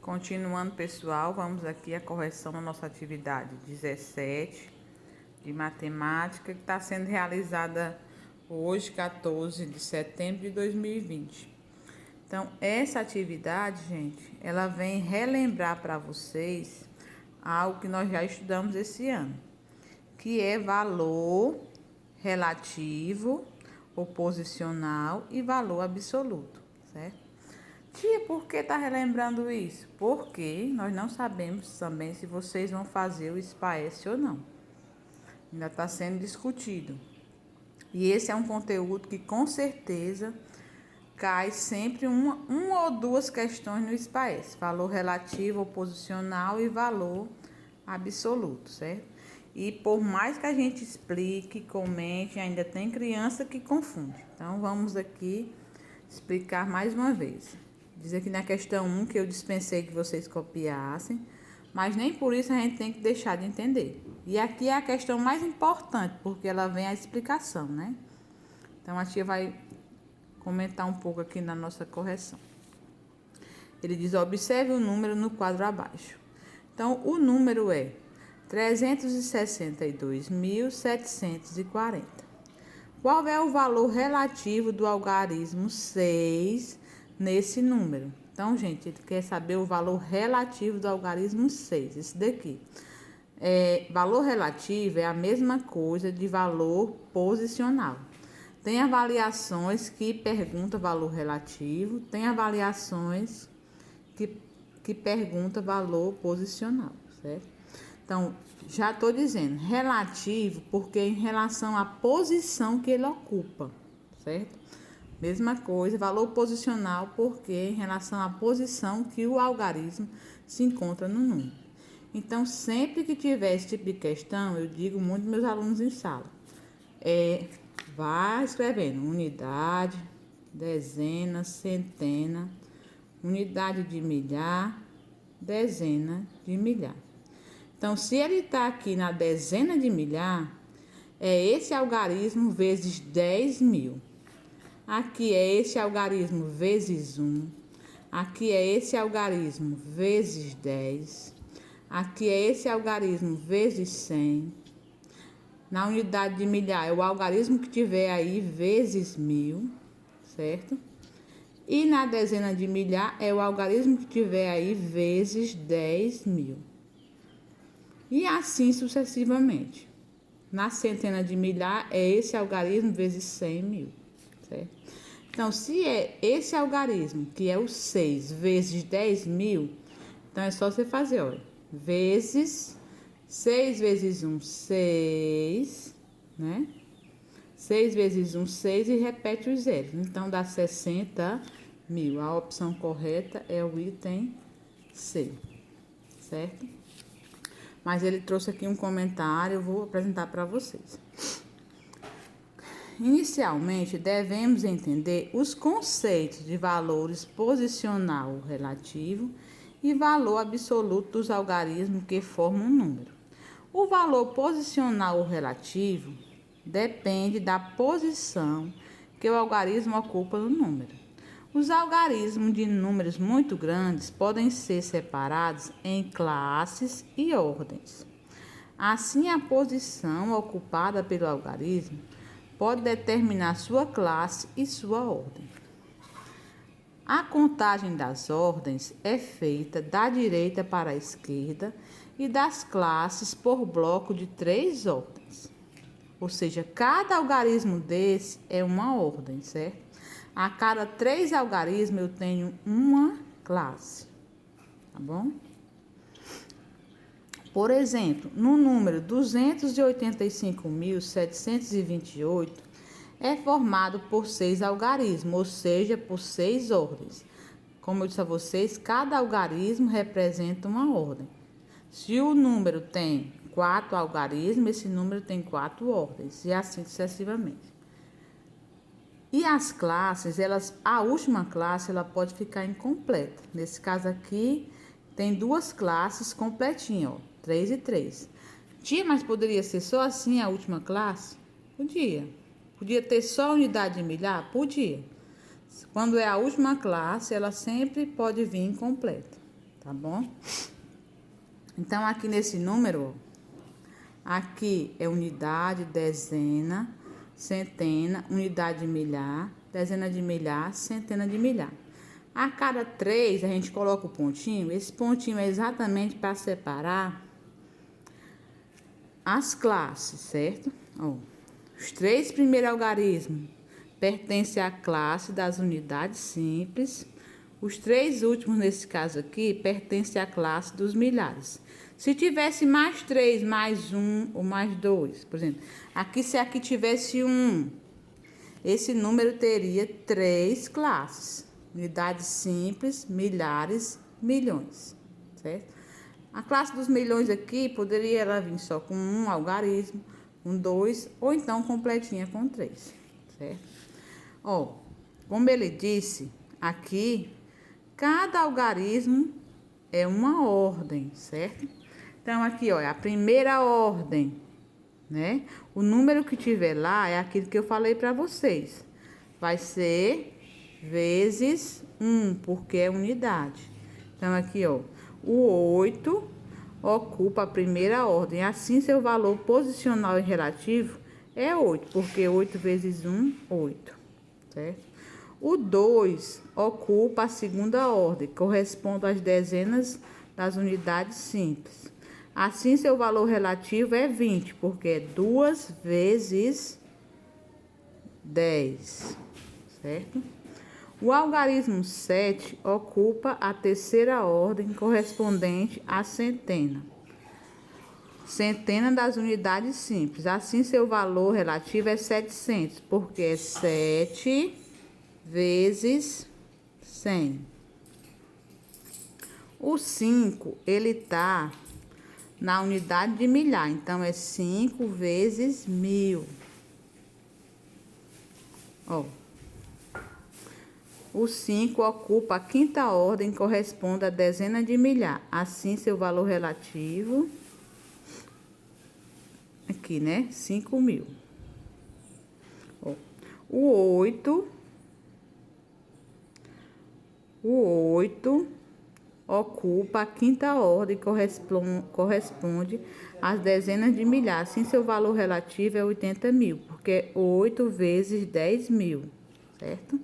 Continuando, pessoal, vamos aqui a correção da nossa atividade 17 de matemática, que está sendo realizada hoje, 14 de setembro de 2020. Então, essa atividade, gente, ela vem relembrar para vocês algo que nós já estudamos esse ano, que é valor relativo, oposicional e valor absoluto, certo? Tia, por que tá relembrando isso? Porque nós não sabemos também se vocês vão fazer o SPAES ou não. Ainda está sendo discutido. E esse é um conteúdo que com certeza cai sempre uma ou duas questões no SPAES. Valor relativo, oposicional e valor absoluto, certo? E por mais que a gente explique, comente, ainda tem criança que confunde. Então vamos aqui explicar mais uma vez. Diz aqui na questão 1 que eu dispensei que vocês copiassem, mas nem por isso a gente tem que deixar de entender. E aqui é a questão mais importante, porque ela vem a explicação, né? Então a tia vai comentar um pouco aqui na nossa correção. Ele diz: observe o número no quadro abaixo. Então o número é 362.740. Qual é o valor relativo do algarismo 6 nesse número? Então, gente, ele quer saber o valor relativo do algarismo 6, esse daqui. Valor relativo é a mesma coisa de valor posicional. Tem avaliações que perguntam valor relativo, tem avaliações que perguntam valor posicional, certo? Então, já estou dizendo relativo porque em relação à posição que ele ocupa, certo? Mesma coisa, valor posicional porque em relação à posição que o algarismo se encontra no número. Então, sempre que tiver esse tipo de questão, eu digo muito aos meus alunos em sala, vai escrevendo unidade, dezena, centena, unidade de milhar, dezena de milhar. Então, se ele está aqui na dezena de milhar, é esse algarismo vezes 10.000. Aqui é esse algarismo vezes 1. Aqui é esse algarismo vezes 10. Aqui é esse algarismo vezes 100. Na unidade de milhar é o algarismo que tiver aí vezes 1.000, certo? E na dezena de milhar é o algarismo que tiver aí vezes 10.000. E assim sucessivamente. Na centena de milhar é esse algarismo vezes 100.000, certo? Então, se é esse algarismo, que é o 6 vezes 10.000, então é só você fazer, olha, vezes 6 vezes 1, 6, né? 6 vezes 1, 6 e repete os zeros. Então, dá 60.000. A opção correta é o item C, certo? Mas ele trouxe aqui um comentário, eu vou apresentar para vocês. Inicialmente, devemos entender os conceitos de valores posicional relativo e valor absoluto dos algarismos que formam um número. O valor posicional relativo depende da posição que o algarismo ocupa no número. Os algarismos de números muito grandes podem ser separados em classes e ordens. Assim, a posição ocupada pelo algarismo pode determinar sua classe e sua ordem. A contagem das ordens é feita da direita para a esquerda e das classes por bloco de 3 ordens. Ou seja, cada algarismo desse é uma ordem, certo? A cada 3 algarismos eu tenho uma classe, tá bom? Por exemplo, no número 285.728 é formado por 6 algarismos, ou seja, por 6 ordens. Como eu disse a vocês, cada algarismo representa uma ordem. Se o número tem 4 algarismos, esse número tem 4 ordens, e assim sucessivamente. E as classes, a última classe ela pode ficar incompleta. Nesse caso aqui, tem 2 classes completinhas, ó, 3 e 3. Tia, mas poderia ser só assim a última classe? Podia. Podia ter só unidade de milhar? Podia. Quando é a última classe, ela sempre pode vir incompleta, tá bom? Então, aqui nesse número, aqui é unidade, dezena, centena, unidade de milhar, dezena de milhar, centena de milhar. A cada 3, a gente coloca o pontinho. Esse pontinho é exatamente para separar as classes, certo? Ó, os 3 primeiros algarismos pertencem à classe das unidades simples. Os 3 últimos, nesse caso aqui, pertencem à classe dos milhares. Se tivesse mais 3, mais 1 ou mais 2, por exemplo, aqui se aqui tivesse 1, esse número teria 3 classes. Unidades simples, milhares, milhões, certo? A classe dos milhões aqui poderia ela vir só com 1 algarismo, com 2, ou então completinha com 3, certo? Ó, como ele disse, aqui, cada algarismo é uma ordem, certo? Então, aqui, ó, é a primeira ordem, né? O número que tiver lá é aquilo que eu falei para vocês. Vai ser vezes 1, porque é unidade. Então, aqui, ó, o 8 ocupa a primeira ordem. Assim, seu valor posicional e relativo é 8, porque 8 vezes 1, 8, certo? O 2 ocupa a segunda ordem, corresponde às dezenas das unidades simples. Assim, seu valor relativo é 20, porque é 2 vezes 10, certo? O algarismo 7 ocupa a terceira ordem, correspondente à centena. Centena das unidades simples. Assim, seu valor relativo é 700, porque é 7 vezes 100. O 5, ele está na unidade de milhar, então é 5 vezes 1000. Ó, o 5 ocupa a quinta ordem, corresponde à dezena de milhar. Assim, seu valor relativo, aqui, né? 5.000. Ó, o 8 ocupa a quinta ordem, corresponde às dezenas de milhar. Assim, seu valor relativo é 80.000, porque é 8 vezes 10.000, certo?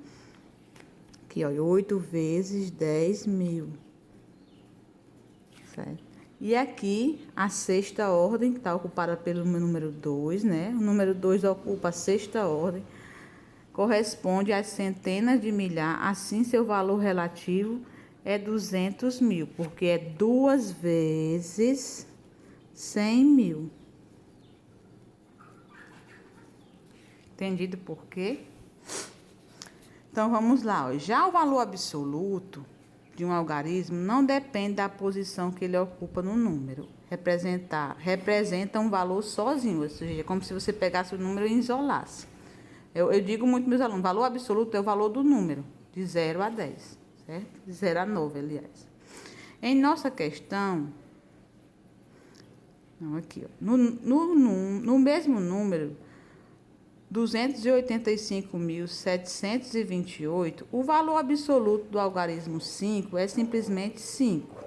Aqui, ó, 8 vezes 10.000, certo? E aqui, a sexta ordem, que está ocupada pelo número 2, né? O número 2 ocupa a sexta ordem, corresponde às centenas de milhar. Assim, seu valor relativo é 200.000, porque é 2 vezes 100.000. Entendido por quê? Então, vamos lá. Ó. Já o valor absoluto de um algarismo não depende da posição que ele ocupa no número. Representa um valor sozinho, ou seja, é como se você pegasse o número e isolasse. Eu digo muito meus alunos, valor absoluto é o valor do número, de 0 a 10, certo? De 0 a 9, aliás. Em nossa questão, não, aqui, ó, no mesmo número, 285.728, o valor absoluto do algarismo 5 é simplesmente 5.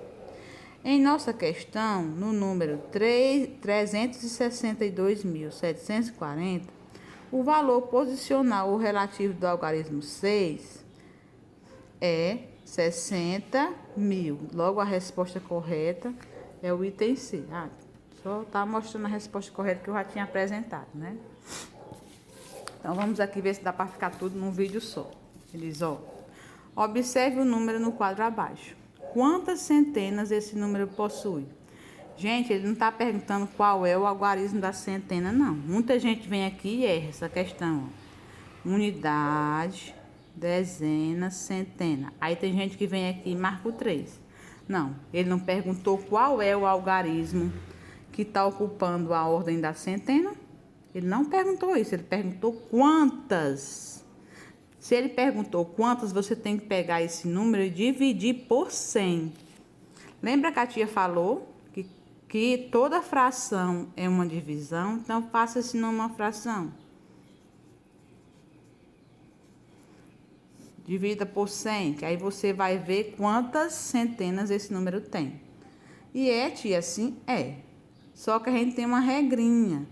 Em nossa questão, no número 362.740, o valor posicional ou relativo do algarismo 6 é 60.000. Logo, a resposta correta é o item C. Só está mostrando a resposta correta que eu já tinha apresentado, né? Então, vamos aqui ver se dá para ficar tudo num vídeo só. Ele diz, ó, observe o número no quadro abaixo. Quantas centenas esse número possui? Gente, ele não está perguntando qual é o algarismo da centena, não. Muita gente vem aqui e erra essa questão, ó. Unidade, dezena, centena. Aí tem gente que vem aqui e marca o 3. Não, ele não perguntou qual é o algarismo que está ocupando a ordem da centena. Ele não perguntou isso, ele perguntou quantas. Se ele perguntou quantas, você tem que pegar esse número e dividir por 100. Lembra que a tia falou que toda fração é uma divisão? Então, faça esse numa fração. Divida por 100, que aí você vai ver quantas centenas esse número tem. E é, tia, assim é. Só que a gente tem uma regrinha,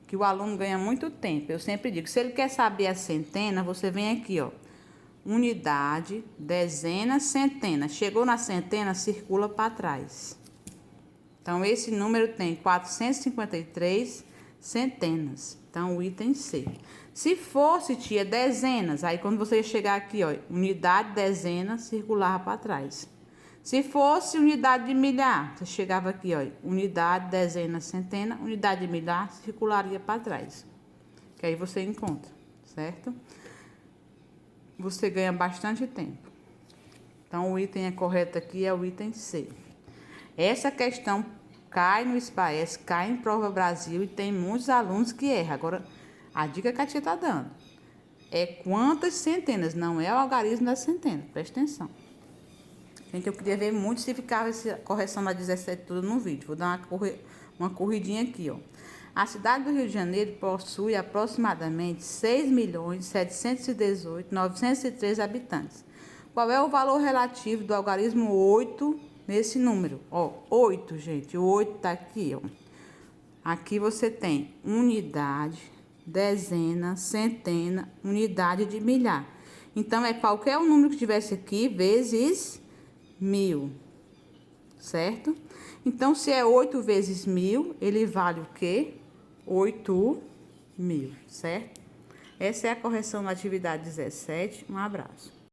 que o aluno ganha muito tempo. Eu sempre digo, se ele quer saber a centena, você vem aqui, ó. Unidade, dezena, centena. Chegou na centena, circula para trás. Então, esse número tem 453 centenas. Então, o item C. Se fosse, tia, dezenas, aí quando você chegar aqui, ó, unidade, dezena, circulava para trás. Se fosse unidade de milhar, você chegava aqui, ó, unidade, dezena, centena, unidade de milhar, circularia para trás. Que aí você encontra, certo? Você ganha bastante tempo. Então, o item correto aqui é o item C. Essa questão cai no SPAES, cai em Prova Brasil e tem muitos alunos que erram. Agora, a dica que a tia está dando é quantas centenas, não é o algarismo da centena. Presta atenção. Gente, eu queria ver muito se ficava essa correção da 17 tudo no vídeo. Vou dar uma corridinha aqui, ó. A cidade do Rio de Janeiro possui aproximadamente 6.718.903 habitantes. Qual é o valor relativo do algarismo 8 nesse número? Ó, 8, gente. O 8 tá aqui, ó. Aqui você tem unidade, dezena, centena, unidade de milhar. Então, é qualquer um número que tivesse aqui vezes 1000, certo? Então, se é 8 vezes 1000, ele vale o quê? 8.000, certo? Essa é a correção da atividade 17. Um abraço.